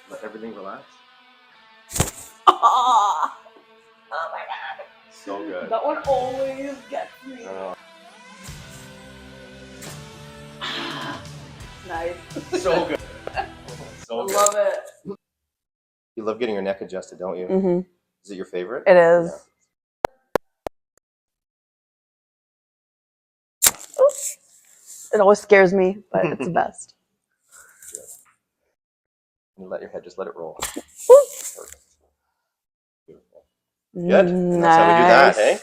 Let everything relax. Oh my god. So good. That one always gets me. Nice. So good. So I good. love it. You love getting your neck adjusted, don't you? Mm-hmm. Is it your favorite? It is. Yeah. It always scares me, but it's the best. You let your head, just let it roll. Ooh. Perfect. Beautiful. Good. And that's how we do that, hey?